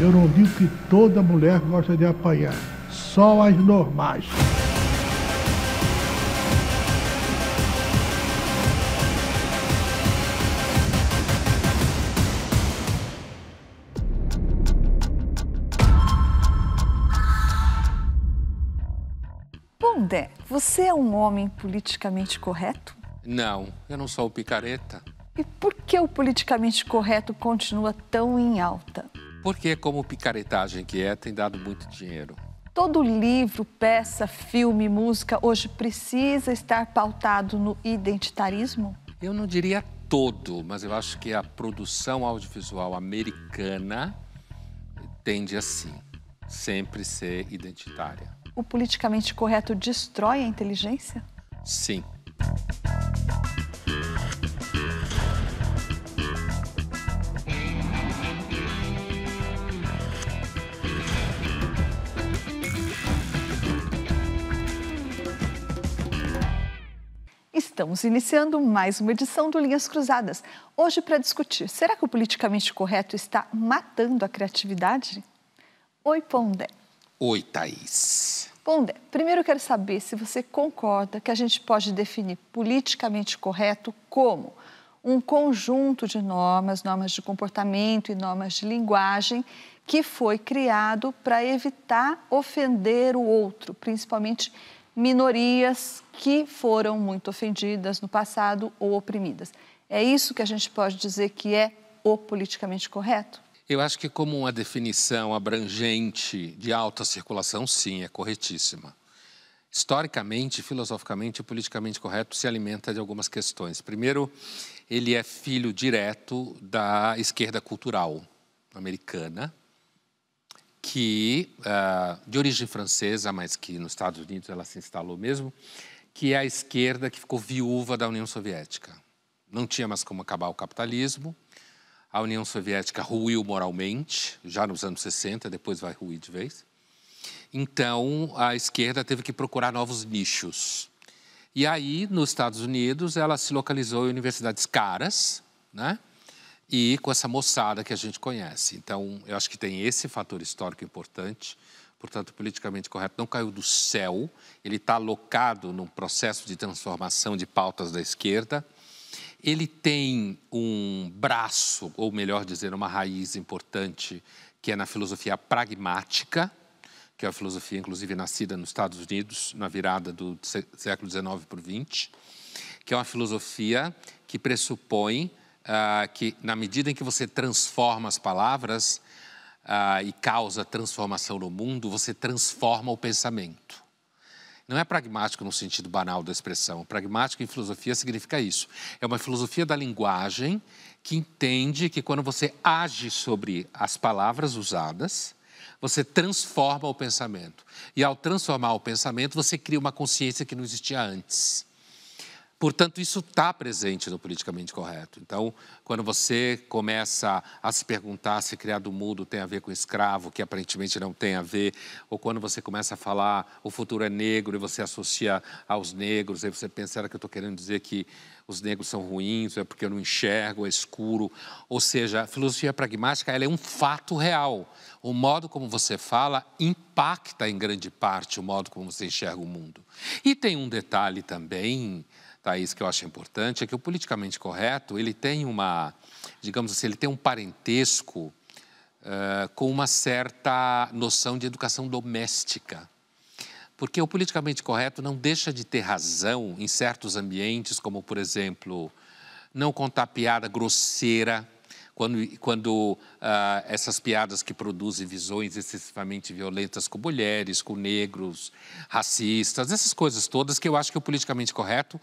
Eu não digo que toda mulher gosta de apanhar, só as normais. Pondé, você é um homem politicamente correto? Não, eu não sou o picareta. E por que o politicamente correto continua tão em alta? Porque como picaretagem que é, tem dado muito dinheiro. Todo livro, peça, filme, música hoje precisa estar pautado no identitarismo? Eu não diria todo, mas eu acho que a produção audiovisual americana tende a, sim, sempre ser identitária. O politicamente correto destrói a inteligência? Sim. Estamos iniciando mais uma edição do Linhas Cruzadas. Hoje para discutir, será que o politicamente correto está matando a criatividade? Oi, Pondé. Oi, Thaís. Pondé, primeiro eu quero saber se você concorda que a gente pode definir politicamente correto como um conjunto de normas, normas de comportamento e normas de linguagem que foi criado para evitar ofender o outro, principalmente minorias que foram muito ofendidas no passado ou oprimidas. É isso que a gente pode dizer que é o politicamente correto? Eu acho que como uma definição abrangente de alta circulação, sim, é corretíssima. Historicamente, filosoficamente, o politicamente correto se alimenta de algumas questões. Primeiro, ele é filho direto da esquerda cultural americana, que, de origem francesa, mas que nos Estados Unidos ela se instalou mesmo, que é a esquerda que ficou viúva da União Soviética. Não tinha mais como acabar o capitalismo. A União Soviética ruiu moralmente, já nos anos 60, depois vai ruir de vez. Então, a esquerda teve que procurar novos nichos. E aí, nos Estados Unidos, ela se localizou em universidades caras, né? E com essa moçada que a gente conhece. Então, eu acho que tem esse fator histórico importante. Portanto, o politicamente correto não caiu do céu. Ele está alocado num processo de transformação de pautas da esquerda. Ele tem um braço, ou melhor dizer, uma raiz importante, que é na filosofia pragmática, que é uma filosofia, inclusive, nascida nos Estados Unidos, na virada do século XIX para o XX, que é uma filosofia que pressupõe que, na medida em que você transforma as palavras e causa transformação no mundo, você transforma o pensamento. Não é pragmático no sentido banal da expressão. Pragmático em filosofia significa isso. É uma filosofia da linguagem que entende que quando você age sobre as palavras usadas, você transforma o pensamento. E ao transformar o pensamento, você cria uma consciência que não existia antes. Portanto, isso está presente no politicamente correto. Então, quando você começa a se perguntar se criado mudo tem a ver com escravo, que aparentemente não tem a ver, ou quando você começa a falar o futuro é negro e você associa aos negros, aí você pensa, será que eu estou querendo dizer que os negros são ruins, é porque eu não enxergo, é escuro? Ou seja, a filosofia pragmática ela é um fato real. O modo como você fala impacta em grande parte o modo como você enxerga o mundo. E tem um detalhe também, Thaís, que eu acho importante, é que o politicamente correto, ele tem uma, digamos assim, ele tem um parentesco com uma certa noção de educação doméstica. Porque o politicamente correto não deixa de ter razão em certos ambientes, como, por exemplo, não contar piada grosseira, quando essas piadas que produzem visões excessivamente violentas com mulheres, com negros, racistas, essas coisas todas que eu acho que o politicamente correto,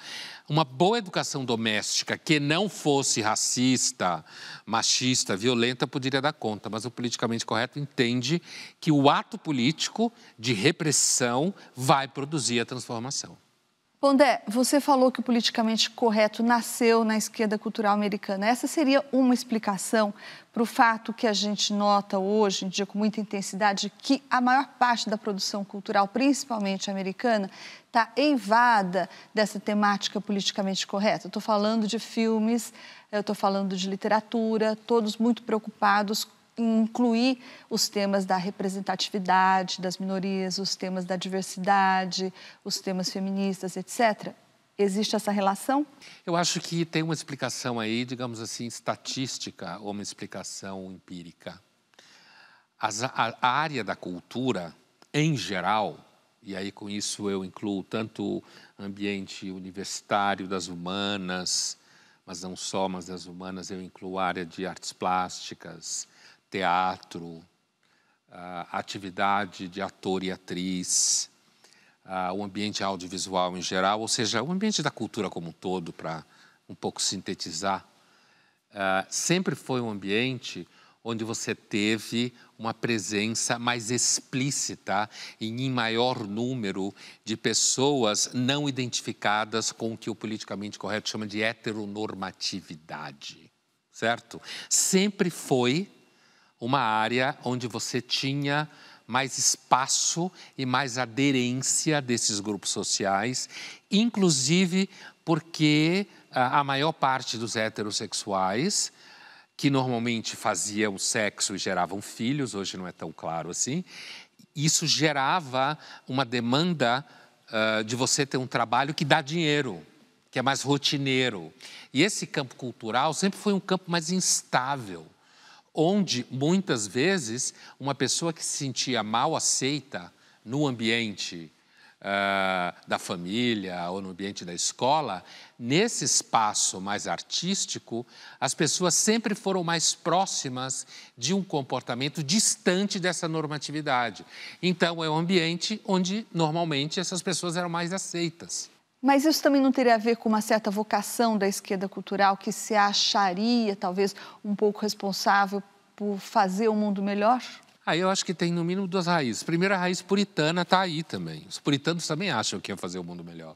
uma boa educação doméstica que não fosse racista, machista, violenta, poderia dar conta, mas o politicamente correto entende que o ato político de repressão vai produzir a transformação. Pondé, você falou que o politicamente correto nasceu na esquerda cultural americana. Essa seria uma explicação para o fato que a gente nota hoje em dia com muita intensidade que a maior parte da produção cultural, principalmente americana, está eivada dessa temática politicamente correta. Eu estou falando de filmes, eu estou falando de literatura, todos muito preocupados incluir os temas da representatividade das minorias, os temas da diversidade, os temas feministas, etc.? Existe essa relação? Eu acho que tem uma explicação aí, digamos assim, estatística ou uma explicação empírica. A área da cultura, em geral, e aí com isso eu incluo tanto o ambiente universitário das humanas, mas não só, mas das humanas eu incluo a área de artes plásticas, teatro, atividade de ator e atriz, o ambiente audiovisual em geral, ou seja, o ambiente da cultura como um todo, para um pouco sintetizar, sempre foi um ambiente onde você teve uma presença mais explícita e em maior número de pessoas não identificadas com o que o politicamente correto chama de heteronormatividade, certo? Sempre foi uma área onde você tinha mais espaço e mais aderência desses grupos sociais, inclusive porque a maior parte dos heterossexuais, que normalmente faziam sexo e geravam filhos, hoje não é tão claro assim, isso gerava uma demanda de você ter um trabalho que dá dinheiro, que é mais rotineiro. E esse campo cultural sempre foi um campo mais instável, onde, muitas vezes, uma pessoa que se sentia mal aceita no ambiente da família ou no ambiente da escola, nesse espaço mais artístico, as pessoas sempre foram mais próximas de um comportamento distante dessa normatividade. Então, é um ambiente onde, normalmente, essas pessoas eram mais aceitas. Mas isso também não teria a ver com uma certa vocação da esquerda cultural que se acharia, talvez, um pouco responsável por fazer o mundo melhor? Aí eu acho que tem, no mínimo, duas raízes. Primeiro, a raiz puritana está aí também. Os puritanos também acham que iam fazer o mundo melhor.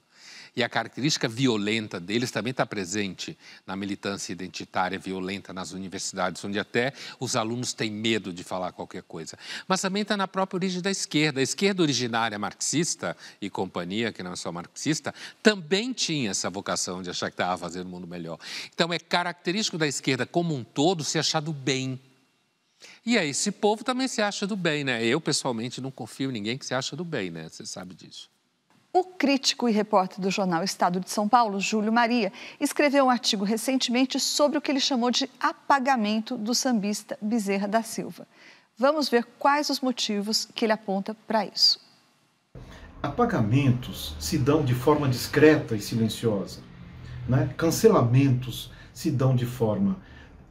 E a característica violenta deles também está presente na militância identitária violenta nas universidades, onde até os alunos têm medo de falar qualquer coisa. Mas também está na própria origem da esquerda. A esquerda originária marxista e companhia, que não é só marxista, também tinha essa vocação de achar que estava fazendo o mundo melhor. Então, é característico da esquerda como um todo se achar do bem. E aí, esse povo também se acha do bem, né? Eu, pessoalmente, não confio em ninguém que se acha do bem, né? Você sabe disso. O crítico e repórter do jornal Estado de São Paulo, Júlio Maria, escreveu um artigo recentemente sobre o que ele chamou de apagamento do sambista Bezerra da Silva. Vamos ver quais os motivos que ele aponta para isso. Apagamentos se dão de forma discreta e silenciosa, né? Cancelamentos se dão de forma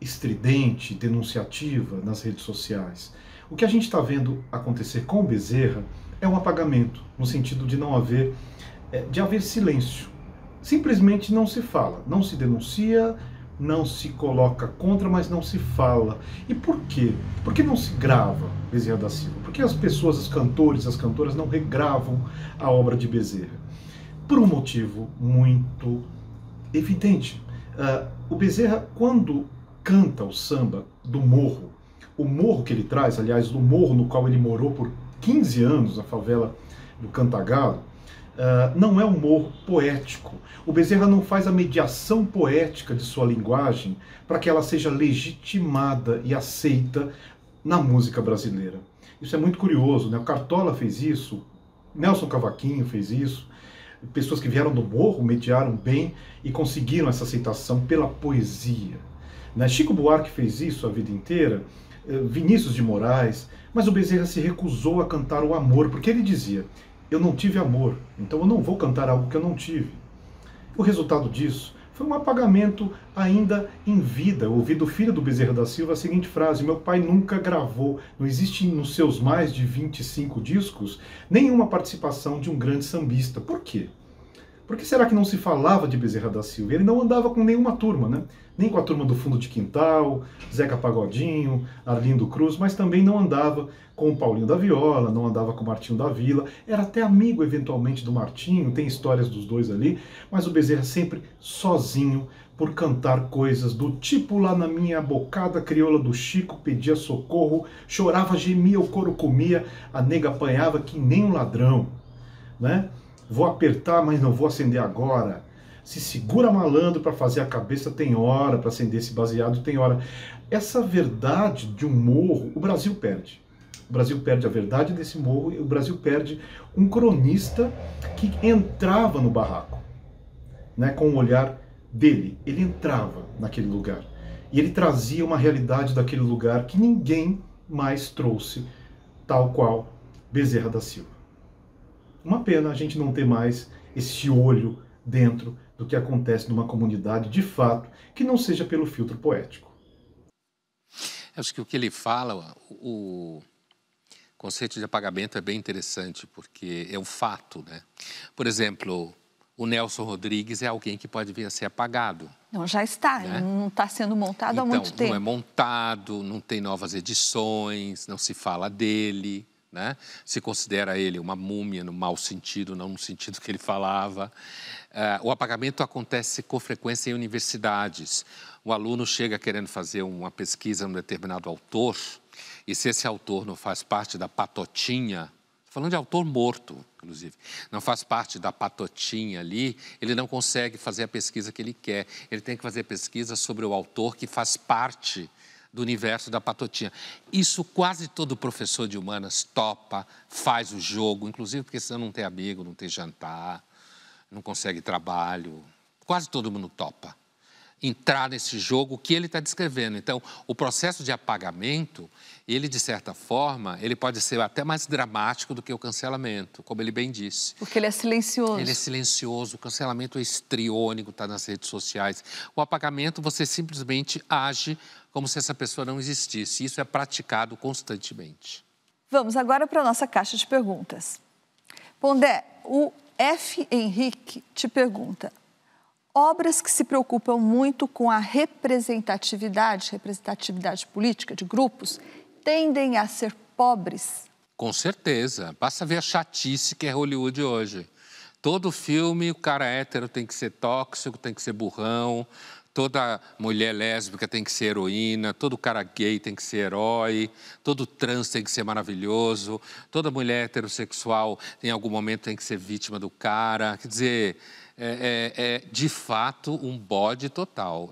estridente, denunciativa nas redes sociais. O que a gente está vendo acontecer com o Bezerra é um apagamento, no sentido de não haver, de haver silêncio. Simplesmente não se fala, não se denuncia, não se coloca contra, mas não se fala. E por quê? Por que não se grava Bezerra da Silva? Por que as pessoas, os cantores, as cantoras não regravam a obra de Bezerra? Por um motivo muito evidente. O Bezerra, quando canta o samba do morro, o morro que ele traz, aliás, do morro no qual ele morou por 15 anos, na favela do Cantagalo, não é um morro poético. O Bezerra não faz a mediação poética de sua linguagem para que ela seja legitimada e aceita na música brasileira. Isso é muito curioso, né? O Cartola fez isso, Nelson Cavaquinho fez isso, pessoas que vieram do morro mediaram bem e conseguiram essa aceitação pela poesia. Chico Buarque fez isso a vida inteira, Vinícius de Moraes, mas o Bezerra se recusou a cantar o amor, porque ele dizia, eu não tive amor, então eu não vou cantar algo que eu não tive. O resultado disso foi um apagamento ainda em vida. Eu ouvi do filho do Bezerra da Silva a seguinte frase, meu pai nunca gravou, não existe nos seus mais de 25 discos, nenhuma participação de um grande sambista. Por quê? Por que será que não se falava de Bezerra da Silva? Ele não andava com nenhuma turma, né? Nem com a turma do Fundo de Quintal, Zeca Pagodinho, Arlindo Cruz, mas também não andava com o Paulinho da Viola, não andava com o Martinho da Vila, era até amigo eventualmente do Martinho, tem histórias dos dois ali, mas o Bezerra sempre sozinho por cantar coisas do tipo lá na minha bocada crioula do Chico, pedia socorro, chorava, gemia, o couro comia, a nega apanhava que nem um ladrão, né? Vou apertar, mas não vou acender agora. Se segura malandro para fazer a cabeça, tem hora, para acender esse baseado, tem hora. Essa verdade de um morro, o Brasil perde. O Brasil perde a verdade desse morro e o Brasil perde um cronista que entrava no barraco, né, com o olhar dele. Ele entrava naquele lugar e ele trazia uma realidade daquele lugar que ninguém mais trouxe, tal qual Bezerra da Silva. Uma pena a gente não ter mais esse olho dentro do que acontece numa comunidade, de fato, que não seja pelo filtro poético. Acho que o que ele fala, o conceito de apagamento é bem interessante, porque é um fato, né? Por exemplo, o Nelson Rodrigues é alguém que pode vir a ser apagado. Não, já está, né? Não está sendo montado então, há muito tempo. Não é montado, não tem novas edições, não se fala dele, né? Se considera ele uma múmia no mau sentido, não no sentido que ele falava. O apagamento acontece com frequência em universidades. O aluno chega querendo fazer uma pesquisa num determinado autor, e se esse autor não faz parte da patotinha, falando de autor morto, inclusive, não faz parte da patotinha ali, ele não consegue fazer a pesquisa que ele quer. Ele tem que fazer pesquisa sobre o autor que faz parte do universo da patotinha. Isso quase todo professor de humanas topa, faz o jogo, inclusive porque senão não tem amigo, não tem jantar, não consegue trabalho. Quase todo mundo topa entrar nesse jogo que ele está descrevendo. Então, o processo de apagamento, ele, de certa forma, ele pode ser até mais dramático do que o cancelamento, como ele bem disse. Porque ele é silencioso. Ele é silencioso, o cancelamento é histriônico, está nas redes sociais. O apagamento, você simplesmente age como se essa pessoa não existisse. Isso é praticado constantemente. Vamos agora para a nossa caixa de perguntas. Pondé, o F. Henrique te pergunta: obras que se preocupam muito com a representatividade política de grupos, tendem a ser pobres? Com certeza. Basta ver a chatice que é Hollywood hoje. Todo filme, o cara hétero tem que ser tóxico, tem que ser burrão, toda mulher lésbica tem que ser heroína, todo cara gay tem que ser herói, todo trans tem que ser maravilhoso, toda mulher heterossexual em algum momento tem que ser vítima do cara. Quer dizer, é de fato um bode total.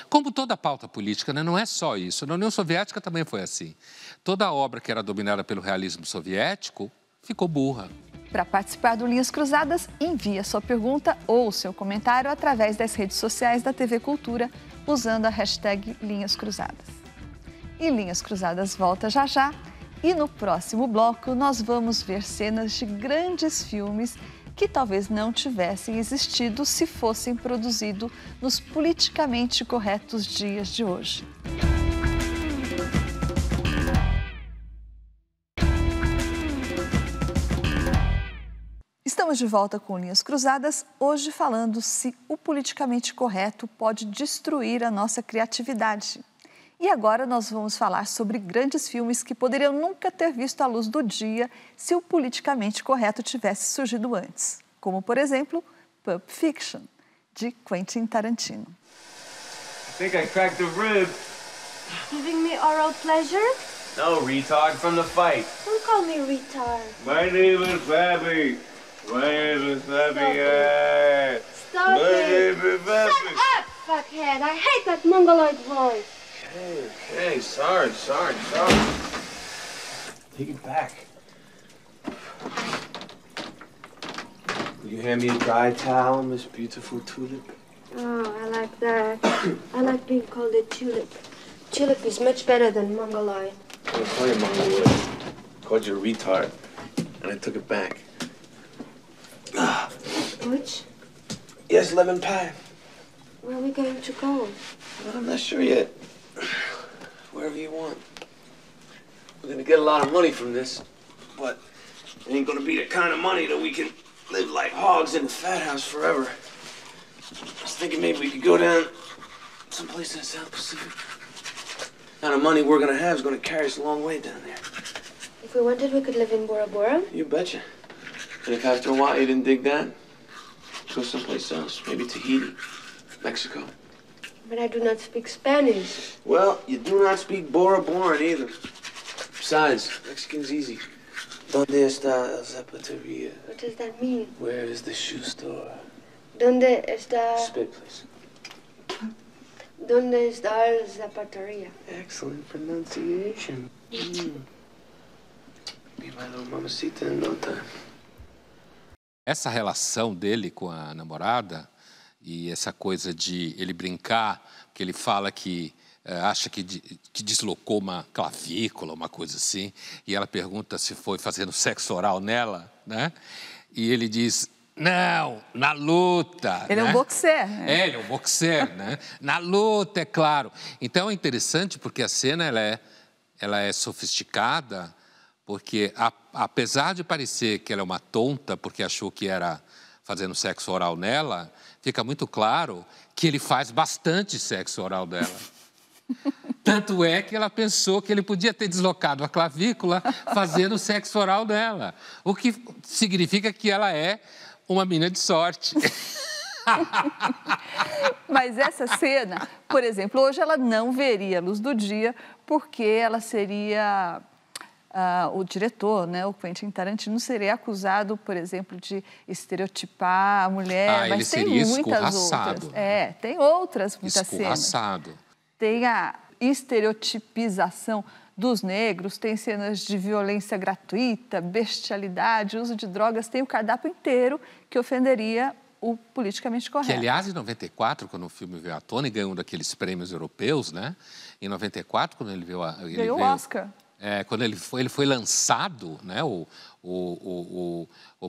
Como toda pauta política, né? Não é só isso. Na União Soviética também foi assim. Toda obra que era dominada pelo realismo soviético ficou burra. Para participar do Linhas Cruzadas, envie a sua pergunta ou seu comentário através das redes sociais da TV Cultura, usando a hashtag Linhas Cruzadas. E Linhas Cruzadas volta já já. E no próximo bloco, nós vamos ver cenas de grandes filmes que talvez não tivessem existido se fossem produzidos nos politicamente corretos dias de hoje. Estamos de volta com Linhas Cruzadas, hoje falando se o politicamente correto pode destruir a nossa criatividade. E agora nós vamos falar sobre grandes filmes que poderiam nunca ter visto a luz do dia se o politicamente correto tivesse surgido antes. Como, por exemplo, Pulp Fiction, de Quentin Tarantino. I think I cracked a rib. Giving me oral pleasure? No, retard, from the fight. Don't call me retard. My name is Babby. My name is Babby. Stop My it. name is Babby. Shut up, fuckhead. I hate that mongoloid voice. Okay, sorry. Take it back. Will you hand me a dry towel, Miss Beautiful Tulip? Oh, I like that. I like being called a tulip. Tulip is much better than mongoloid. I didn't call you Mongoloid. I called you a retard, and I took it back. Which? Yes, lemon pie. Where are we going to go? Well, I'm not sure yet. Wherever you want. We're gonna get a lot of money from this, but it ain't gonna be the kind of money that we can live like hogs in the fat house forever. I was thinking maybe we could go down someplace in the South Pacific. The kind of money we're gonna have is gonna carry us a long way down there. If we wanted, we could live in Bora Bora. You betcha. And if after a while you didn't dig that, go someplace else. Maybe Tahiti, Mexico. But I do not speak Spanish. Well, you do not speak Bora Boran either. Besides, Mexican's easy. ¿Dónde está el zapateria? What does that mean? Where is the shoe store? ¿Dónde está? Spit, please. ¿Dónde está la zapatería? Excellent pronunciation. Be my little mamacita in no time. Essa relação dele com a namorada e essa coisa de ele brincar, que ele fala que acha que deslocou uma clavícula, uma coisa assim, e ela pergunta se foi fazendo sexo oral nela, né? E ele diz, não, na luta. Ele né? é um boxer. Né? Ele é um boxer, né? Na luta, é claro. Então é interessante porque a cena ela é sofisticada, porque apesar de parecer que ela é uma tonta, porque achou que era fazendo sexo oral nela, fica muito claro que ele faz bastante sexo oral dela. Tanto é que ela pensou que ele podia ter deslocado a clavícula fazendo sexo oral dela. O que significa que ela é uma mina de sorte. Mas essa cena, por exemplo, hoje ela não veria a luz do dia, porque ela seria... o diretor, né, o Quentin Tarantino, seria acusado, por exemplo, de estereotipar a mulher, mas tem muitas outras. Tem outras muitas cenas. Tem a estereotipização dos negros, tem cenas de violência gratuita, bestialidade, uso de drogas, tem o cardápio inteiro que ofenderia o politicamente correto. Que, aliás, em 94, quando o filme veio à tona e ganhou um daqueles prêmios europeus, né? Em 94, quando ele veio... Ganhou o Oscar. Quando ele foi lançado, né, o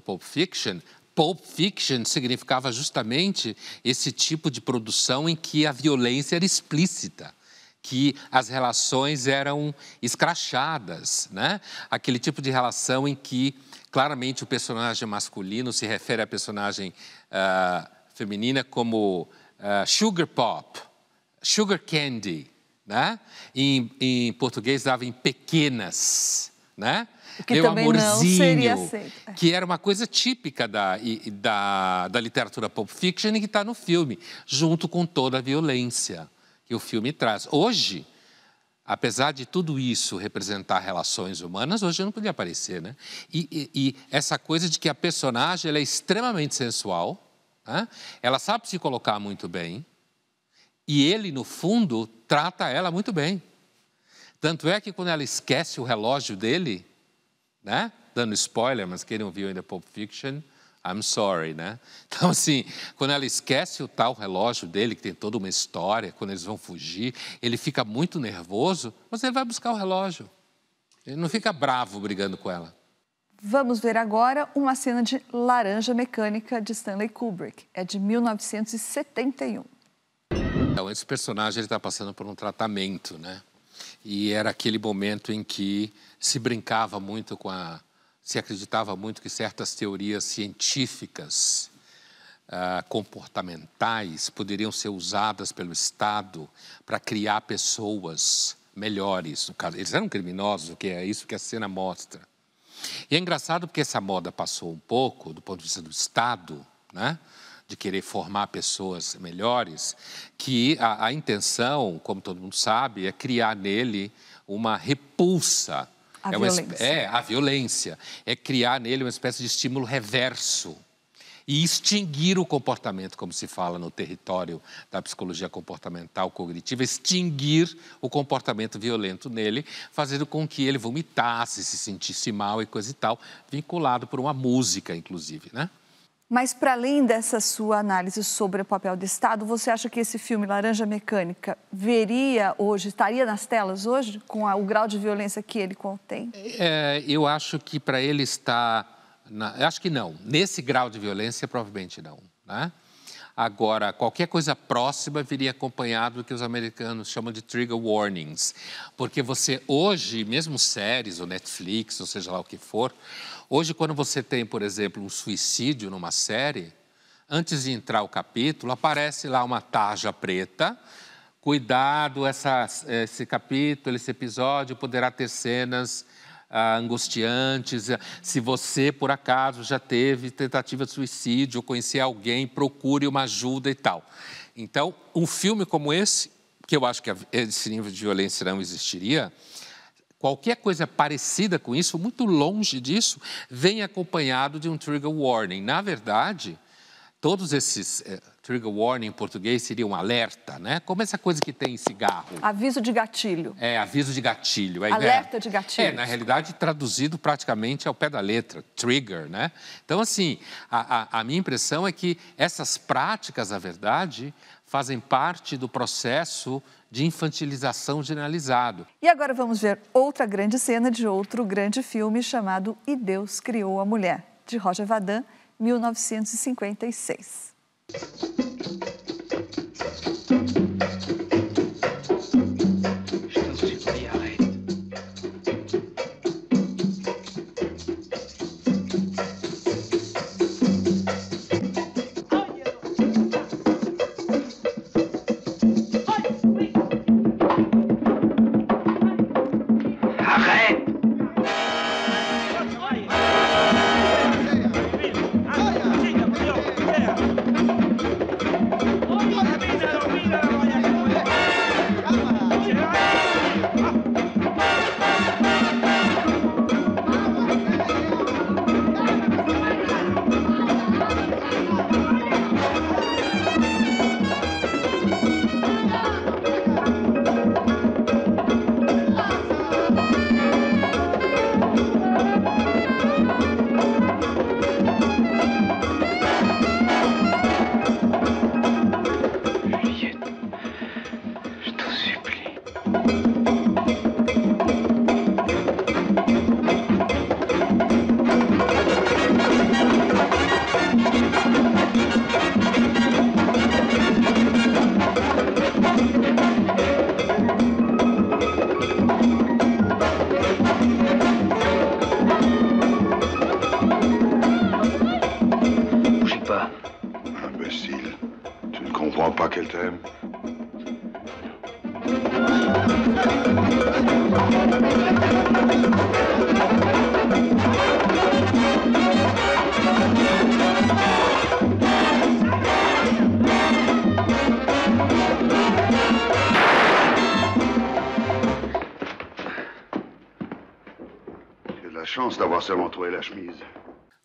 Pulp Fiction, Pulp Fiction significava justamente esse tipo de produção em que a violência era explícita, que as relações eram escrachadas, né? Aquele tipo de relação em que, claramente, o personagem masculino se refere à personagem feminina como sugar pop, sugar candy, né? Em português dava em pequenas, né? Que também não seria aceito. Que era uma coisa típica da literatura Pulp Fiction e que está no filme, junto com toda a violência que o filme traz. Hoje, apesar de tudo isso representar relações humanas, hoje não podia aparecer, né? E essa coisa de que a personagem ela é extremamente sensual, né? Ela sabe se colocar muito bem, e ele, no fundo, trata ela muito bem. Tanto é que quando ela esquece o relógio dele, né? Dando spoiler, mas quem não viu ainda Pulp Fiction, I'm sorry, né? Então, assim, quando ela esquece o tal relógio dele, que tem toda uma história, quando eles vão fugir, ele fica muito nervoso, mas ele vai buscar o relógio. Ele não fica bravo brigando com ela. Vamos ver agora uma cena de Laranja Mecânica de Stanley Kubrick. É de 1971. Então, esse personagem está passando por um tratamento, né? E era aquele momento em que se brincava muito se acreditava muito que certas teorias científicas, comportamentais, poderiam ser usadas pelo Estado para criar pessoas melhores. No caso, eles eram criminosos, o que é isso que a cena mostra. E é engraçado porque essa moda passou um pouco, do ponto de vista do Estado, né? De querer formar pessoas melhores, que a intenção, como todo mundo sabe, é criar nele uma repulsa. A violência. É criar nele uma espécie de estímulo reverso e extinguir o comportamento, como se fala no território da psicologia comportamental cognitiva, extinguir o comportamento violento nele, fazendo com que ele vomitasse, se sentisse mal e coisa e tal, vinculado por uma música, inclusive, né? Mas, para além dessa sua análise sobre o papel do Estado, você acha que esse filme, Laranja Mecânica, estaria nas telas hoje, com o grau de violência que ele contém? Eu acho que para ele está... acho que não. Nesse grau de violência, provavelmente não, né? Agora, qualquer coisa próxima viria acompanhado do que os americanos chamam de trigger warnings. Porque você hoje, mesmo séries ou Netflix, ou seja lá o que for, hoje quando você tem, por exemplo, um suicídio numa série, antes de entrar o capítulo, aparece lá uma tarja preta. Cuidado, esse capítulo, esse episódio poderá ter cenas angustiantes. Se você, por acaso, já teve tentativa de suicídio ou conhecer alguém, procure uma ajuda e tal. Então, um filme como esse, que eu acho que esse nível de violência não existiria, qualquer coisa parecida com isso, muito longe disso, vem acompanhado de um trigger warning. Na verdade, todos esses trigger warning em português seria um alerta, né? Como essa coisa que tem em cigarro. Aviso de gatilho. Aviso de gatilho. Alerta de gatilho. Na realidade, traduzido praticamente ao pé da letra, trigger, né? Então, assim, a minha impressão é que essas práticas, na verdade, fazem parte do processo de infantilização generalizado. E agora vamos ver outra grande cena de outro grande filme chamado E Deus Criou a Mulher, de Roger Vadim, 1956.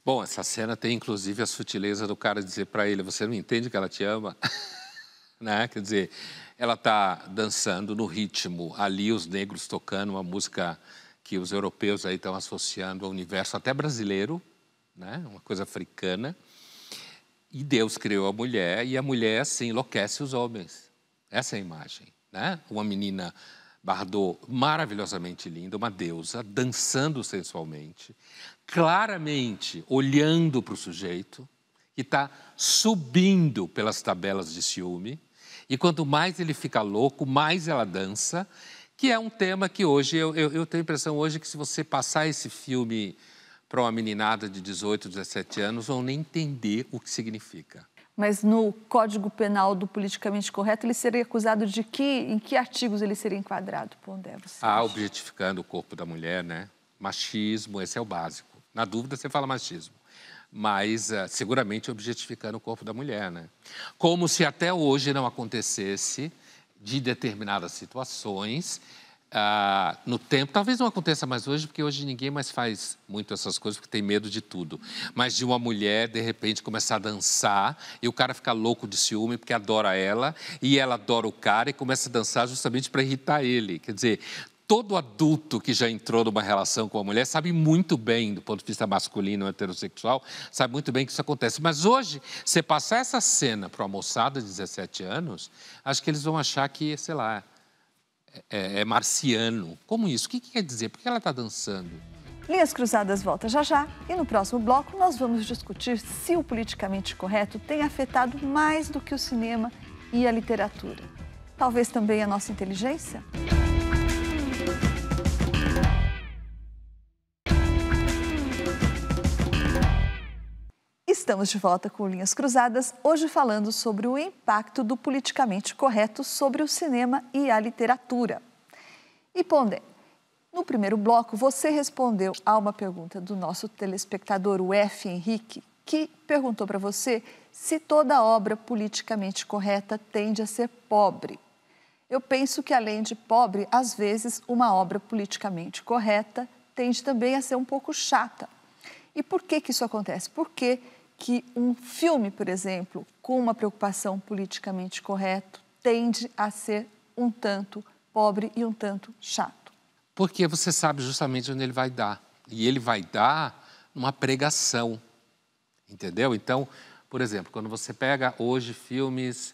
Bom, essa cena tem inclusive a sutileza do cara dizer para ele: você não entende que ela te ama? Né? Quer dizer, ela está dançando no ritmo, ali os negros tocando uma música que os europeus aí estão associando ao universo até brasileiro, né? Uma coisa africana. E Deus criou a mulher e a mulher, assim, enlouquece os homens. Essa é a imagem, né? Uma menina Bardot maravilhosamente linda, uma deusa, dançando sensualmente, claramente olhando para o sujeito, que está subindo pelas tabelas de ciúme, e quanto mais ele fica louco, mais ela dança, que é um tema que hoje, eu tenho a impressão hoje que se você passar esse filme para uma meninada de 18, 17 anos, vão nem entender o que significa. Mas no Código Penal do politicamente correto, ele seria acusado de em que artigos ele seria enquadrado, Pondé? Objetificando o corpo da mulher, né? Machismo, esse é o básico. Na dúvida, você fala machismo. Mas, seguramente, objetificando o corpo da mulher, né? Como se até hoje não acontecesse de determinadas situações no tempo. Talvez não aconteça mais hoje, porque hoje ninguém mais faz muito essas coisas, porque tem medo de tudo. Mas de uma mulher, de repente, começar a dançar e o cara fica louco de ciúme porque adora ela e ela adora o cara e começa a dançar justamente para irritar ele. Quer dizer, todo adulto que já entrou numa relação com a mulher sabe muito bem, do ponto de vista masculino heterossexual, sabe muito bem que isso acontece. Mas hoje, você passar essa cena para uma moçada de 17 anos, acho que eles vão achar que, sei lá, é marciano. Como isso? O que quer dizer? Por que ela está dançando? Linhas Cruzadas volta já já e no próximo bloco nós vamos discutir se o politicamente correto tem afetado mais do que o cinema e a literatura. Talvez também a nossa inteligência? Estamos de volta com Linhas Cruzadas, hoje falando sobre o impacto do politicamente correto sobre o cinema e a literatura. E Pondé, no primeiro bloco você respondeu a uma pergunta do nosso telespectador, o F. Henrique, que perguntou para você se toda obra politicamente correta tende a ser pobre. Eu penso que, além de pobre, às vezes uma obra politicamente correta tende também a ser um pouco chata. E por que isso acontece? Por que que um filme, por exemplo, com uma preocupação politicamente correta, tende a ser um tanto pobre e um tanto chato? Porque você sabe justamente onde ele vai dar. E ele vai dar numa pregação, entendeu? Então, por exemplo, quando você pega hoje filmes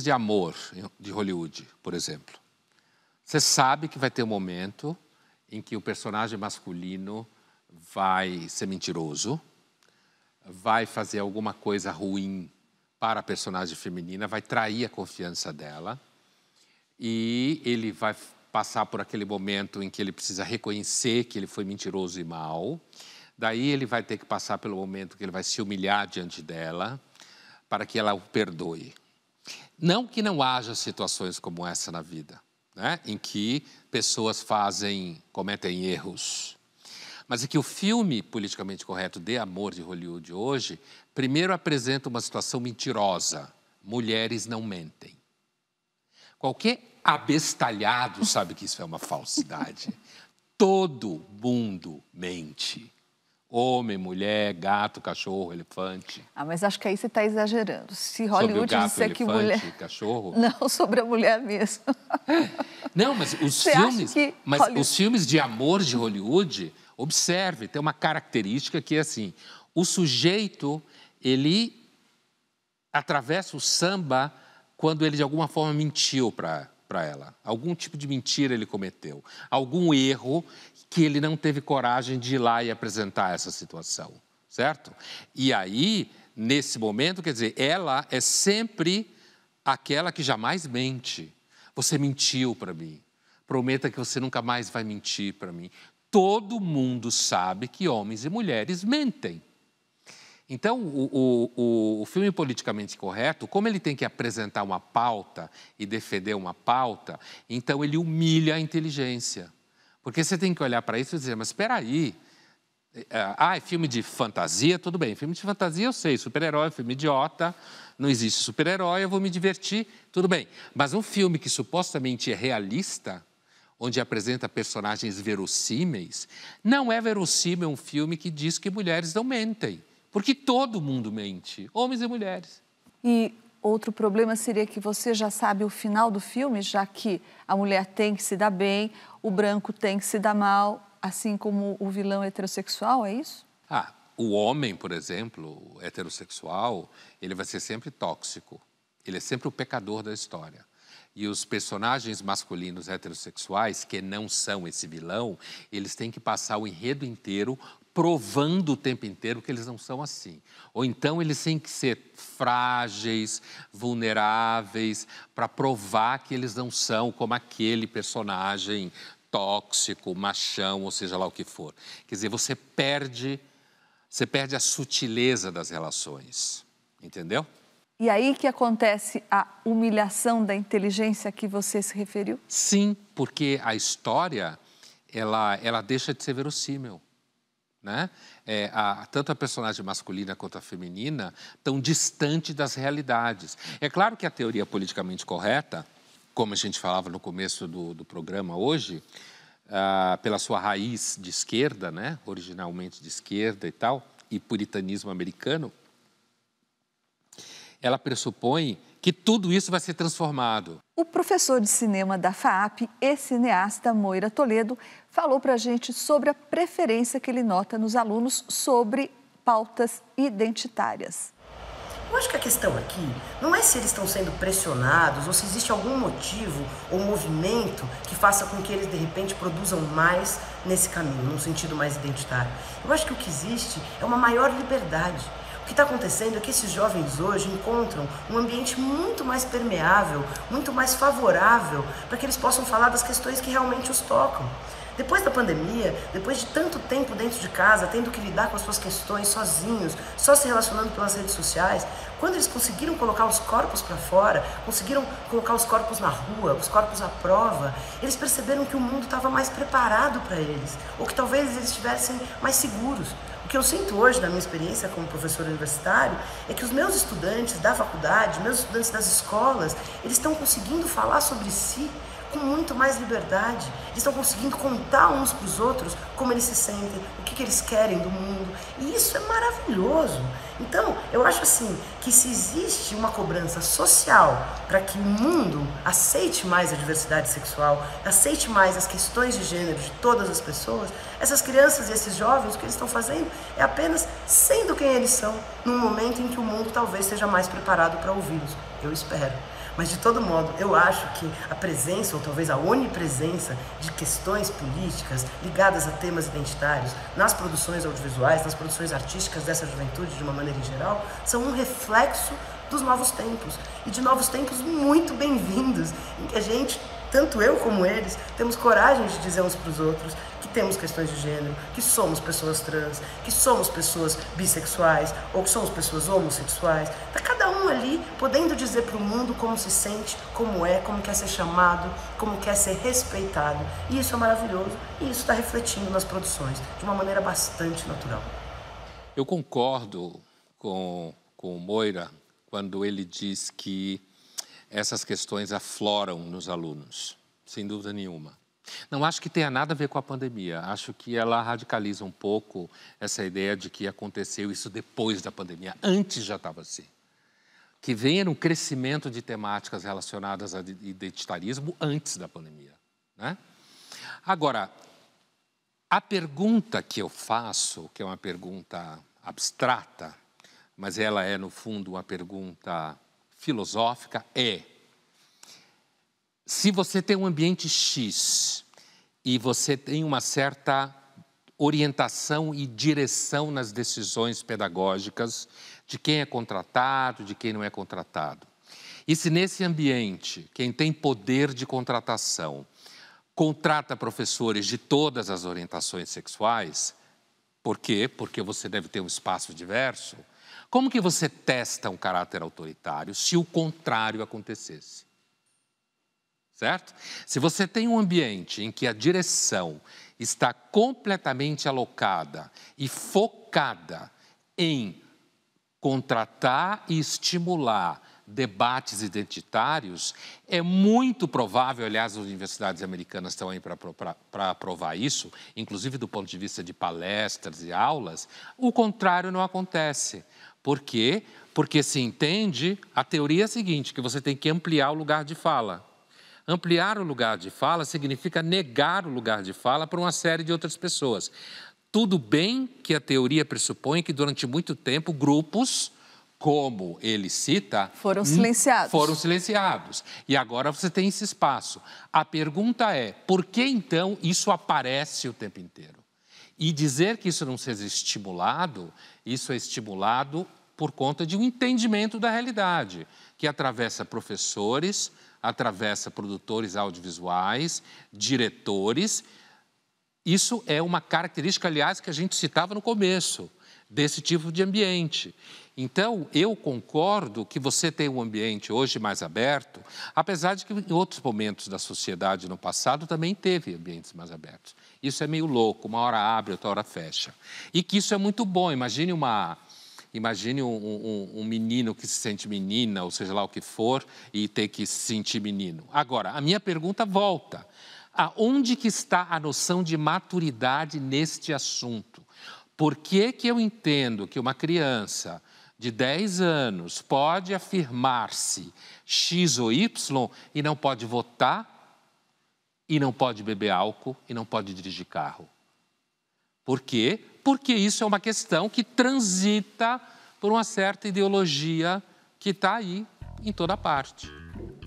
de amor de Hollywood, por exemplo, você sabe que vai ter um momento em que o personagem masculino vai ser mentiroso, vai fazer alguma coisa ruim para a personagem feminina, vai trair a confiança dela e ele vai passar por aquele momento em que ele precisa reconhecer que ele foi mentiroso e mau. Daí ele vai ter que passar pelo momento que ele vai se humilhar diante dela para que ela o perdoe. Não que não haja situações como essa na vida, né? Em que pessoas cometem erros. Mas é que o filme politicamente correto de amor de Hollywood hoje, primeiro apresenta uma situação mentirosa. Mulheres não mentem. Qualquer abestalhado sabe que isso é uma falsidade. Todo mundo mente. Homem, mulher, gato, cachorro, elefante. Mas acho que aí você está exagerando. Se Hollywood sobre o gato, disser que elefante, mulher... cachorro... Não, sobre a mulher mesmo. Não, mas os filmes de amor de Hollywood, observe, tem uma característica que é assim, o sujeito, ele atravessa o samba quando ele de alguma forma mentiu para ela. Algum tipo de mentira ele cometeu. Algum erro que ele não teve coragem de ir lá e apresentar essa situação, certo? E aí, nesse momento, quer dizer, ela é sempre aquela que jamais mente. Você mentiu para mim. Prometa que você nunca mais vai mentir para mim. Todo mundo sabe que homens e mulheres mentem. Então, o filme politicamente correto, como ele tem que apresentar uma pauta e defender uma pauta, então ele humilha a inteligência. Porque você tem que olhar para isso e dizer, mas espera aí, é filme de fantasia, tudo bem, filme de fantasia eu sei, super-herói, filme idiota, não existe super-herói, eu vou me divertir, tudo bem. Mas um filme que supostamente é realista, onde apresenta personagens verossímeis, não é verossímil um filme que diz que mulheres não mentem. Porque todo mundo mente, homens e mulheres. E outro problema seria que você já sabe o final do filme, já que a mulher tem que se dar bem, o branco tem que se dar mal, assim como o vilão heterossexual, é isso? O homem, por exemplo, o heterossexual, ele vai ser sempre tóxico. Ele é sempre o pecador da história. E os personagens masculinos heterossexuais, que não são esse vilão, eles têm que passar o enredo inteiro provando o tempo inteiro que eles não são assim. Ou então eles têm que ser frágeis, vulneráveis, para provar que eles não são como aquele personagem tóxico, machão, ou seja lá o que for. Quer dizer, você perde a sutileza das relações, entendeu? E aí que acontece a humilhação da inteligência a que você se referiu? Sim, porque a história, ela deixa de ser verossímil. Né? Tanto a personagem masculina quanto a feminina estão distantes das realidades. É claro que a teoria politicamente correta, como a gente falava no começo do programa hoje, pela sua raiz de esquerda, né? Originalmente de esquerda e tal, e puritanismo americano, ela pressupõe que tudo isso vai ser transformado. O professor de cinema da FAAP e cineasta Moira Toledo falou para a gente sobre a preferência que ele nota nos alunos sobre pautas identitárias. Eu acho que a questão aqui não é se eles estão sendo pressionados ou se existe algum motivo ou movimento que faça com que eles, de repente, produzam mais nesse caminho, num sentido mais identitário. Eu acho que o que existe é uma maior liberdade. O que está acontecendo é que esses jovens hoje encontram um ambiente muito mais permeável, muito mais favorável para que eles possam falar das questões que realmente os tocam. Depois da pandemia, depois de tanto tempo dentro de casa, tendo que lidar com as suas questões sozinhos, só se relacionando pelas redes sociais, quando eles conseguiram colocar os corpos para fora, conseguiram colocar os corpos na rua, os corpos à prova, eles perceberam que o mundo estava mais preparado para eles, ou que talvez eles estivessem mais seguros. O que eu sinto hoje, na minha experiência como professor universitário, é que os meus estudantes da faculdade, meus estudantes das escolas, eles estão conseguindo falar sobre si com muito mais liberdade. Eles estão conseguindo contar uns para os outros como eles se sentem, o que eles querem do mundo. E isso é maravilhoso. Então, eu acho assim, que se existe uma cobrança social para que o mundo aceite mais a diversidade sexual, aceite mais as questões de gênero de todas as pessoas, essas crianças e esses jovens, o que eles estão fazendo é apenas sendo quem eles são, num momento em que o mundo talvez esteja mais preparado para ouvi-los. Eu espero. Mas, de todo modo, eu acho que a presença, ou talvez a onipresença, de questões políticas ligadas a temas identitários nas produções audiovisuais, nas produções artísticas dessa juventude, de uma maneira em geral, são um reflexo dos novos tempos. E de novos tempos muito bem-vindos, em que a gente, tanto eu como eles, temos coragem de dizer uns para os outros que temos questões de gênero, que somos pessoas trans, que somos pessoas bissexuais ou que somos pessoas homossexuais. Está cada um ali podendo dizer para o mundo como se sente, como é, como quer ser chamado, como quer ser respeitado. E isso é maravilhoso e isso está refletindo nas produções de uma maneira bastante natural. Eu concordo com o Moira quando ele diz que essas questões afloram nos alunos, sem dúvida nenhuma. Não acho que tenha nada a ver com a pandemia, acho que ela radicaliza um pouco essa ideia de que aconteceu isso depois da pandemia, antes já estava assim. Que venha um crescimento de temáticas relacionadas ao identitarismo antes da pandemia, né? Agora, a pergunta que eu faço, que é uma pergunta abstrata, mas ela é, no fundo, uma pergunta filosófica, é: se você tem um ambiente X e você tem uma certa orientação e direção nas decisões pedagógicas de quem é contratado, de quem não é contratado, e se nesse ambiente quem tem poder de contratação contrata professores de todas as orientações sexuais, por quê? Porque você deve ter um espaço diverso. Como que você testa um caráter autoritário se o contrário acontecesse? Certo? Se você tem um ambiente em que a direção está completamente alocada e focada em contratar e estimular debates identitários, é muito provável, aliás, as universidades americanas estão aí para provar isso, inclusive do ponto de vista de palestras e aulas, o contrário não acontece. Por quê? Porque se entende, a teoria é a seguinte, que você tem que ampliar o lugar de fala. Ampliar o lugar de fala significa negar o lugar de fala para uma série de outras pessoas. Tudo bem que a teoria pressupõe que durante muito tempo grupos, como ele cita, foram silenciados. E agora você tem esse espaço. A pergunta é, por que então isso aparece o tempo inteiro? E dizer que isso não seja estimulado, isso é estimulado por conta de um entendimento da realidade, que atravessa professores, atravessa produtores audiovisuais, diretores. Isso é uma característica, aliás, que a gente citava no começo, desse tipo de ambiente. Então, eu concordo que você tem um ambiente hoje mais aberto, apesar de que em outros momentos da sociedade no passado também teve ambientes mais abertos. Isso é meio louco, uma hora abre, outra hora fecha. E que isso é muito bom. Imagine um menino que se sente menina, ou seja lá o que for, e ter que se sentir menino. Agora, a minha pergunta volta. Aonde que está a noção de maturidade neste assunto? Por que que eu entendo que uma criança de 10 anos pode afirmar-se X ou Y e não pode votar, e não pode beber álcool, e não pode dirigir carro? Por quê? Porque isso é uma questão que transita por uma certa ideologia que está aí em toda parte.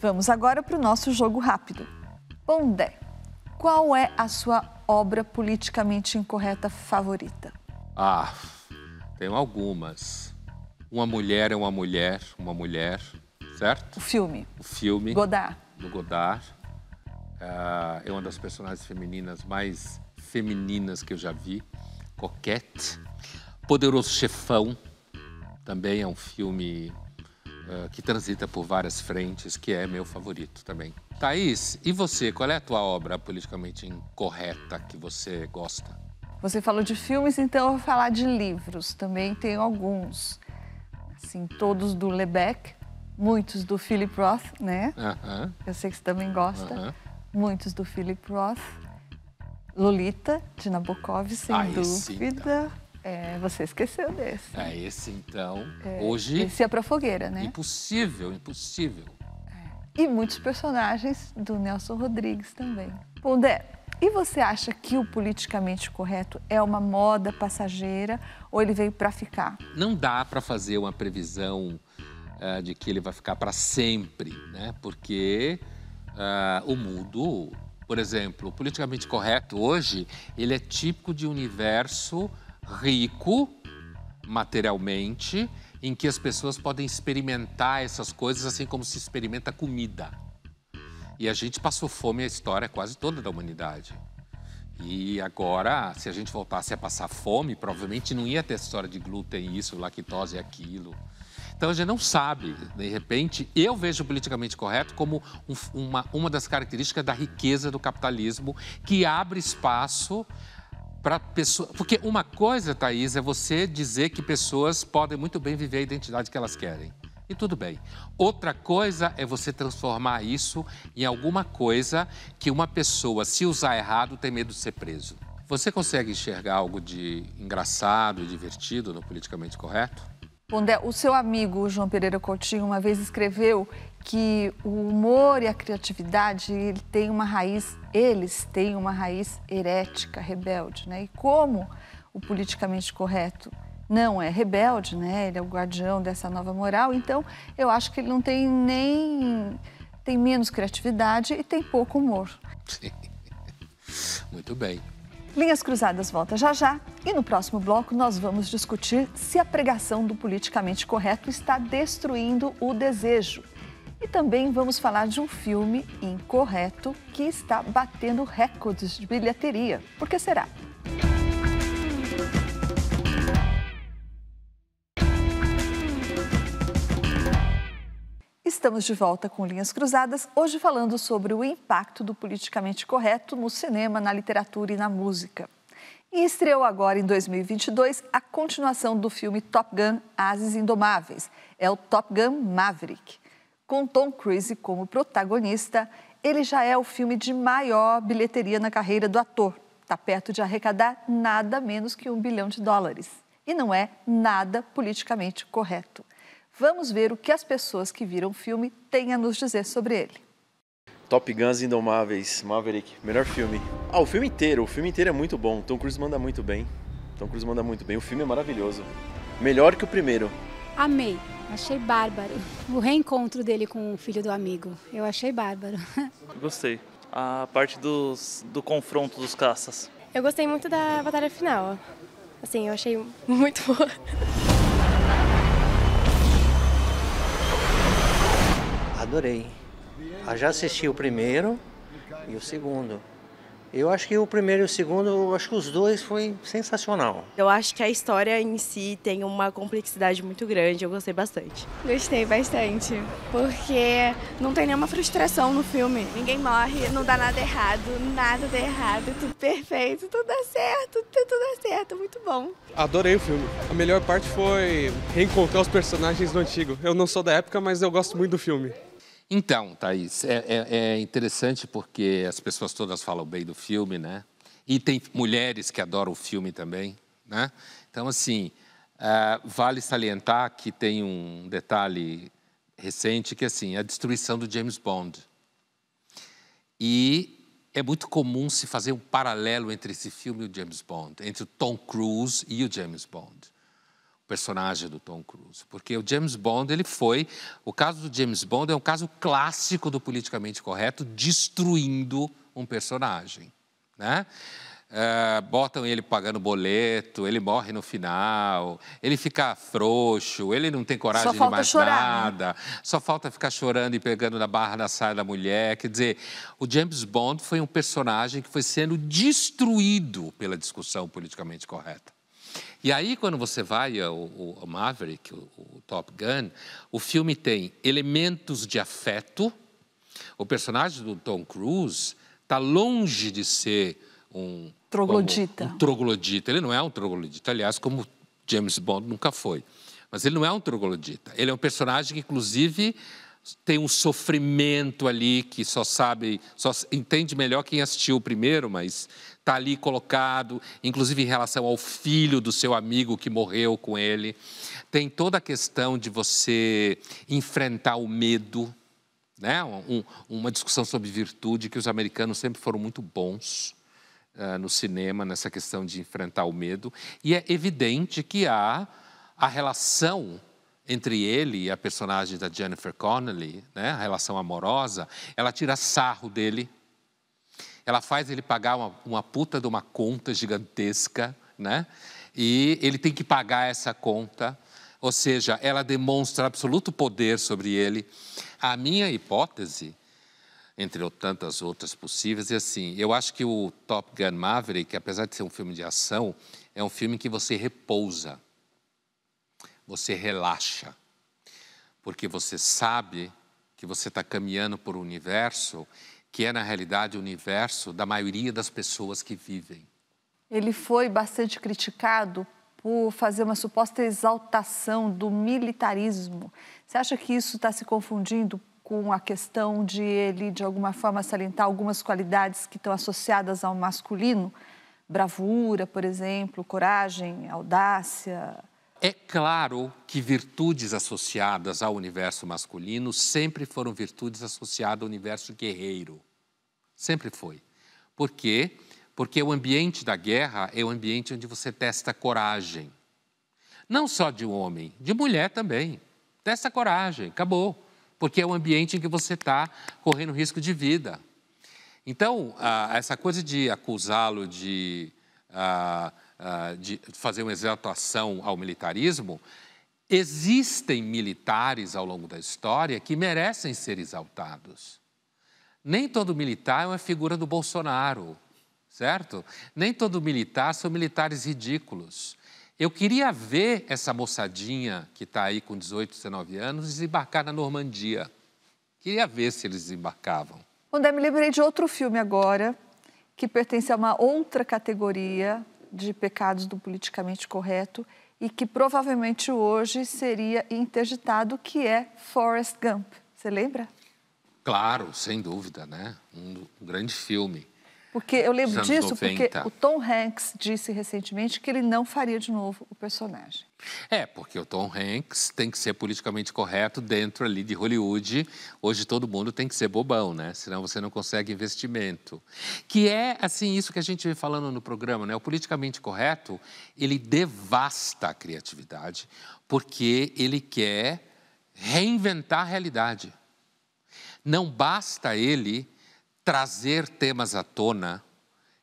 Vamos agora para o nosso jogo rápido. Pondé, qual é a sua obra politicamente incorreta favorita? Tenho algumas. Uma Mulher é uma Mulher, certo? O filme. O filme. Godard. Do Godard. É uma das personagens femininas mais femininas que eu já vi. Coquette. Poderoso Chefão, também é um filme que transita por várias frentes, que é meu favorito também. Thaís, e você? Qual é a tua obra politicamente incorreta que você gosta? Você falou de filmes, então eu vou falar de livros. Também tenho alguns. Assim, todos do Lebec, muitos do Philip Roth, né? Eu sei que você também gosta. Muitos do Philip Roth. Lolita, de Nabokov, sem dúvida. Você esqueceu desse. Esse então, hoje... Esse é pra fogueira, né? Impossível. E muitos personagens do Nelson Rodrigues também. Pondé, e você acha que o politicamente correto é uma moda passageira ou ele veio para ficar? Não dá para fazer uma previsão de que ele vai ficar para sempre, né? Porque o mundo, por exemplo, o politicamente correto hoje, ele é típico de um universo rico materialmente, em que as pessoas podem experimentar essas coisas assim como se experimenta comida. E a gente passou fome a história quase toda da humanidade. E agora, se a gente voltasse a passar fome, provavelmente não ia ter história de glúten, isso, lactose, aquilo. Então a gente não sabe. De repente, eu vejo o politicamente correto como uma das características da riqueza do capitalismo, que abre espaço para pessoas... Porque uma coisa, Thaís, é você dizer que pessoas podem muito bem viver a identidade que elas querem. E tudo bem. Outra coisa é você transformar isso em alguma coisa que uma pessoa, se usar errado, tem medo de ser preso. Você consegue enxergar algo de engraçado e divertido no politicamente correto? Pondé, o seu amigo João Pereira Coutinho uma vez escreveu que o humor e a criatividade eles têm uma raiz herética, rebelde, né? E como o politicamente correto não é rebelde, né? Ele é o guardião dessa nova moral, então eu acho que ele não tem tem menos criatividade e tem pouco humor. Sim. Muito bem. Linhas Cruzadas volta já já e no próximo bloco nós vamos discutir se a pregação do politicamente correto está destruindo o desejo. E também vamos falar de um filme incorreto que está batendo recordes de bilheteria. Por que será? Estamos de volta com Linhas Cruzadas, hoje falando sobre o impacto do politicamente correto no cinema, na literatura e na música. E estreou agora, em 2022, a continuação do filme Top Gun: Ases Indomáveis. É o Top Gun Maverick. Com Tom Cruise como protagonista, ele já é o filme de maior bilheteria na carreira do ator. Está perto de arrecadar nada menos que $1 bilhão. E não é nada politicamente correto. Vamos ver o que as pessoas que viram o filme têm a nos dizer sobre ele. Top Gun Indomáveis, Maverick, melhor filme. O filme inteiro é muito bom. Tom Cruise manda muito bem. O filme é maravilhoso. Melhor que o primeiro. Amei, achei bárbaro. O reencontro dele com o filho do amigo, eu achei bárbaro. Gostei. A parte do confronto dos caças. Eu gostei muito da batalha final. Assim, eu achei muito boa. Adorei. Eu já assisti o primeiro e o segundo. Eu acho que o primeiro e o segundo, eu acho que os dois foi sensacional. Eu acho que a história em si tem uma complexidade muito grande, eu gostei bastante. Gostei bastante, porque não tem nenhuma frustração no filme. Ninguém morre, não dá nada dá errado, tudo perfeito, tudo dá certo, muito bom. Adorei o filme. A melhor parte foi reencontrar os personagens do antigo. Eu não sou da época, mas eu gosto muito do filme. Então, Thaís, é interessante porque as pessoas todas falam bem do filme, né? E tem mulheres que adoram o filme também, né? Então, assim, vale salientar que tem um detalhe recente que, assim, é a destruição do James Bond. E é muito comum se fazer um paralelo entre esse filme e o James Bond, entre o Tom Cruise e o James Bond. Personagem do Tom Cruise, porque o James Bond, o caso do James Bond é um caso clássico do politicamente correto, destruindo um personagem, né? Botam ele pagando boleto, ele morre no final, ele fica frouxo, ele não tem coragem de mais nada, né? Só falta ficar chorando e pegando na barra da saia da mulher. Quer dizer, o James Bond foi um personagem que foi sendo destruído pela discussão politicamente correta. E aí, quando você vai ao Maverick, o Top Gun, o filme tem elementos de afeto. O personagem do Tom Cruise está longe de ser um troglodita. Ele não é um troglodita, aliás, como James Bond nunca foi. Mas ele não é um troglodita. Ele é um personagem que, inclusive, tem um sofrimento ali que só entende melhor quem assistiu o primeiro, mas está ali colocado, inclusive em relação ao filho do seu amigo que morreu com ele. Tem toda a questão de você enfrentar o medo, né? Uma discussão sobre virtude, que os americanos sempre foram muito bons no cinema, nessa questão de enfrentar o medo. E é evidente que há a relação entre ele e a personagem da Jennifer Connelly, né? A relação amorosa, ela tira sarro dele. Ela faz ele pagar uma puta de uma conta gigantesca, né? E ele tem que pagar essa conta. Ou seja, ela demonstra absoluto poder sobre ele. A minha hipótese, entre tantas outras possíveis, é assim: eu acho que o Top Gun Maverick, apesar de ser um filme de ação, é um filme em que você repousa, você relaxa, porque você sabe que você está caminhando por um universo que é, na realidade, o universo da maioria das pessoas que vivem. Ele foi bastante criticado por fazer uma suposta exaltação do militarismo. Você acha que isso está se confundindo com a questão de ele, de alguma forma, salientar algumas qualidades que estão associadas ao masculino? Bravura, por exemplo, coragem, audácia. É claro que virtudes associadas ao universo masculino sempre foram virtudes associadas ao universo guerreiro. Sempre foi. Por quê? Porque o ambiente da guerra é o ambiente onde você testa coragem. Não só de um homem, de mulher também. Testa coragem, acabou. Porque é o ambiente em que você está correndo risco de vida. Então, essa coisa de acusá-lo de fazer uma exaltação ao militarismo, existem militares ao longo da história que merecem ser exaltados. Nem todo militar é uma figura do Bolsonaro, certo? Nem todo militar são militares ridículos. Eu queria ver essa moçadinha que está aí com 18, 19 anos desembarcar na Normandia. Queria ver se eles desembarcavam. André, me lembrei de outro filme agora, que pertence a uma outra categoria de pecados do politicamente correto e que provavelmente hoje seria interditado, que é Forrest Gump. Você lembra? Claro, sem dúvida, né? Um grande filme. Porque eu lembro disso 90. porque o Tom Hanks disse recentemente que ele não faria de novo o personagem. Porque o Tom Hanks tem que ser politicamente correto dentro ali de Hollywood. Hoje todo mundo tem que ser bobão, né? Senão você não consegue investimento. Que é, assim, isso que a gente vem falando no programa, né? O politicamente correto, ele devasta a criatividade porque ele quer reinventar a realidade. Não basta ele trazer temas à tona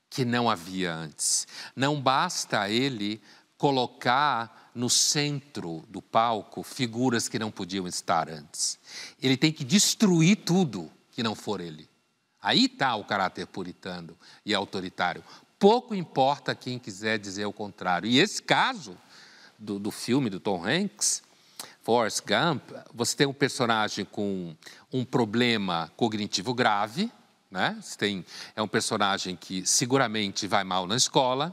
que não havia antes. Não basta ele colocar no centro do palco figuras que não podiam estar antes. Ele tem que destruir tudo que não for ele. Aí está o caráter puritano e autoritário. Pouco importa quem quiser dizer o contrário. E esse caso do filme do Tom Hanks, Forrest Gump, você tem um personagem com um problema cognitivo grave, né? É um personagem que seguramente vai mal na escola,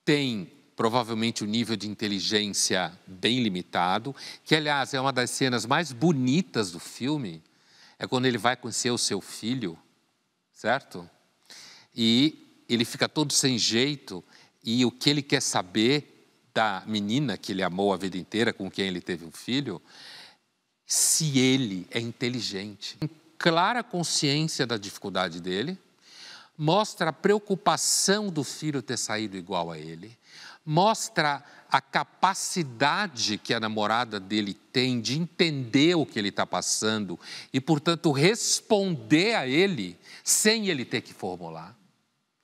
tem provavelmente um nível de inteligência bem limitado, que, aliás, é uma das cenas mais bonitas do filme, é quando ele vai conhecer o seu filho, certo? E ele fica todo sem jeito, e o que ele quer saber da menina que ele amou a vida inteira, com quem ele teve um filho, se ele é inteligente. Clara consciência da dificuldade dele, mostra a preocupação do filho ter saído igual a ele, mostra a capacidade que a namorada dele tem de entender o que ele está passando e, portanto, responder a ele sem ele ter que formular.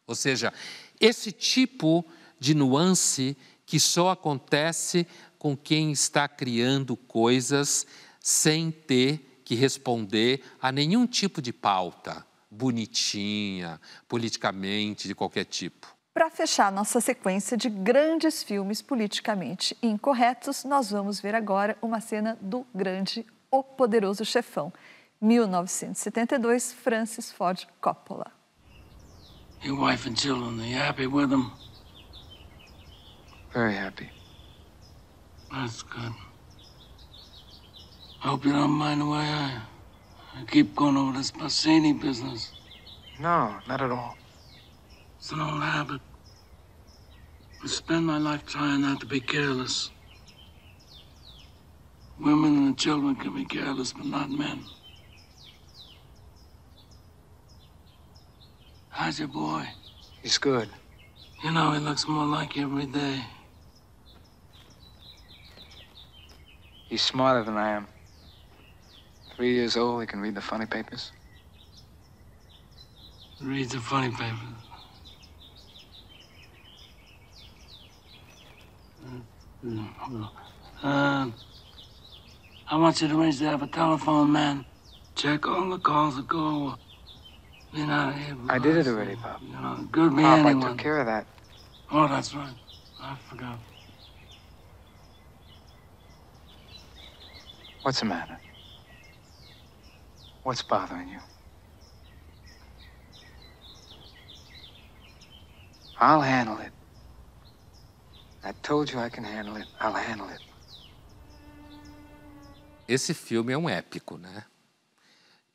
Ou seja, esse tipo de nuance que só acontece com quem está criando coisas sem ter que responder a nenhum tipo de pauta bonitinha, politicamente, de qualquer tipo. Para fechar nossa sequência de grandes filmes politicamente incorretos, nós vamos ver agora uma cena do grande O Poderoso Chefão, 1972, Francis Ford Coppola. Your wife and children, are you happy with them? Very happy. That's good. I hope you don't mind the way I keep going over this Bassini business. No, not at all. It's an old habit. I spend my life trying not to be careless. Women and children can be careless, but not men. How's your boy? He's good. You know, he looks more like you every day. He's smarter than I am. 3 years old, he can read the funny papers. Reads the funny papers. I want you to arrange to have a telephone man check all the calls that go. You know, I did it already, Pop. You know, could be Pop, anyone. I took care of that. Oh, that's right. I forgot. What's the matter? What's bothering you? I'll handle it. I told you I can handle it. I'll handle it. Esse filme é um épico, né?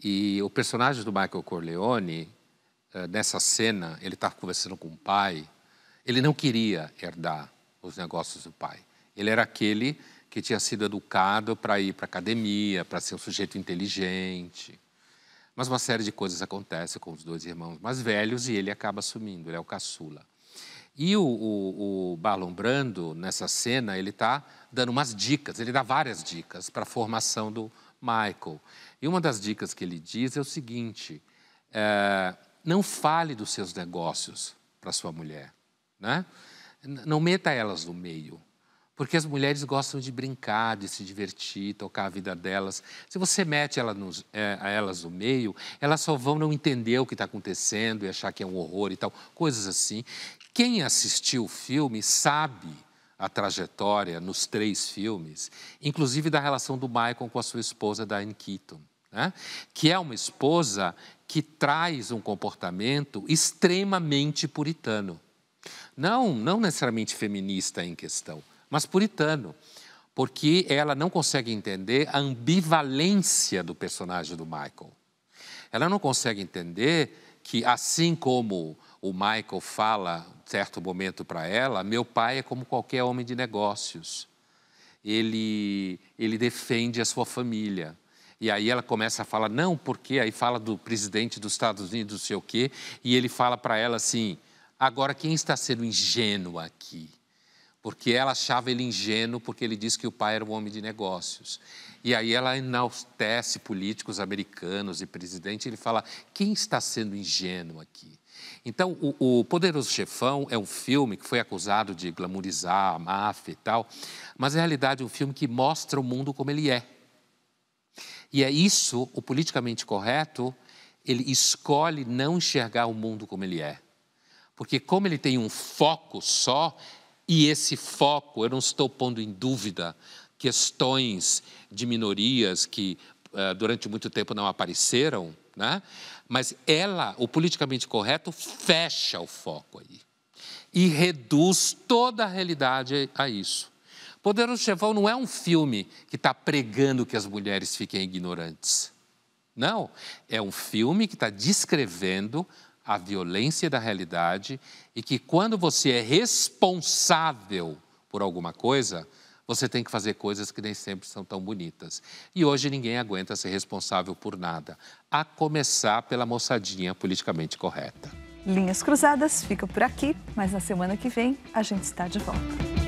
E o personagem do Michael Corleone, nessa cena, ele está conversando com o pai, ele não queria herdar os negócios do pai. Ele era aquele que tinha sido educado para ir para a academia, para ser um sujeito inteligente. Mas uma série de coisas acontece com os dois irmãos mais velhos e ele acaba assumindo, ele é o caçula. E o Marlon Brando, nessa cena, ele está dando umas dicas, ele dá várias dicas para a formação do Michael. E uma das dicas que ele diz é o seguinte, não fale dos seus negócios para sua mulher, né? Não meta elas no meio, porque as mulheres gostam de brincar, de se divertir, tocar a vida delas. Se você mete elas no meio, elas só vão não entender o que está acontecendo e achar que é um horror e tal, coisas assim. Quem assistiu o filme sabe a trajetória nos 3 filmes, inclusive da relação do Michael com a sua esposa, Diane Keaton, né? Que é uma esposa que traz um comportamento extremamente puritano. Não necessariamente feminista em questão, mas puritano, porque ela não consegue entender a ambivalência do personagem do Michael. Ela não consegue entender que, assim como o Michael fala, em certo momento para ela, meu pai é como qualquer homem de negócios. Ele defende a sua família. E aí ela começa a falar, não, porque aí fala do presidente dos Estados Unidos, não sei o quê, e ele fala para ela assim, agora quem está sendo ingênuo aqui? Porque ela achava ele ingênuo porque ele disse que o pai era um homem de negócios. E aí ela enaltece políticos americanos e presidente, e ele fala, quem está sendo ingênuo aqui? Então, o Poderoso Chefão é um filme que foi acusado de glamourizar a máfia e tal, mas, na realidade, é um filme que mostra o mundo como ele é. E é isso, o politicamente correto, ele escolhe não enxergar o mundo como ele é. Porque como ele tem um foco só, e esse foco, eu não estou pondo em dúvida questões de minorias que durante muito tempo não apareceram, né? Mas o politicamente correto, fecha o foco aí e reduz toda a realidade a isso. Poderoso Chefão não é um filme que está pregando que as mulheres fiquem ignorantes. Não, é um filme que está descrevendo a violência da realidade e que quando você é responsável por alguma coisa, você tem que fazer coisas que nem sempre são tão bonitas. E hoje ninguém aguenta ser responsável por nada, a começar pela moçadinha politicamente correta. Linhas Cruzadas fica por aqui, mas na semana que vem a gente está de volta.